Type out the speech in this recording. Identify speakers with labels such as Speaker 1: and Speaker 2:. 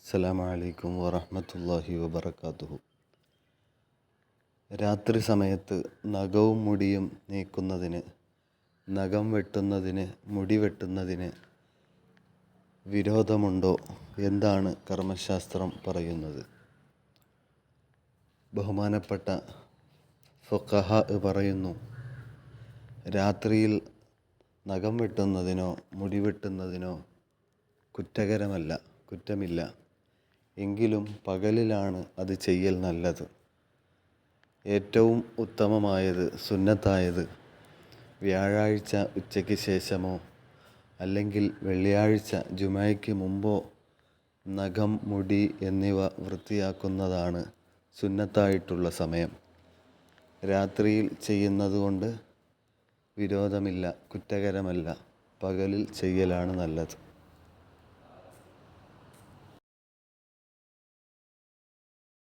Speaker 1: അസ്സലാമു അലൈക്കും വറഹ്മത്തുള്ളാഹി വബറകാതുഹു. രാത്രി സമയത്ത് നഖവും മുടിയും നീക്കുന്നതിന്, നഖം വെട്ടുന്നതിന്, മുടി വെട്ടുന്നതിന് വിരോധമുണ്ടോ? എന്താണ് കർമ്മശാസ്ത്രം പറയുന്നത്? ബഹുമാനപ്പെട്ട ഫുഖഹാ പറയുന്നു, രാത്രിയിൽ നഖം വെട്ടുന്നതിനോ മുടി വെട്ടുന്നതിനോ കുറ്റമില്ല. എങ്കിലും പകലിലാണ് അത് ചെയ്യൽ നല്ലത്. ഏറ്റവും ഉത്തമമായത്, സുന്നത്തായത് വ്യാഴാഴ്ച ഉച്ചയ്ക്ക് ശേഷമോ അല്ലെങ്കിൽ വെള്ളിയാഴ്ച ജുമയ്ക്ക് മുമ്പോ നഖം, മുടി എന്നിവ വൃത്തിയാക്കുന്നതാണ് സുന്നത്തായിട്ടുള്ള സമയം. രാത്രിയിൽ ചെയ്യുന്നതുകൊണ്ട് വിരോധമില്ല, കുറ്റകരമല്ല. പകലിൽ ചെയ്യലാണ് നല്ലത്.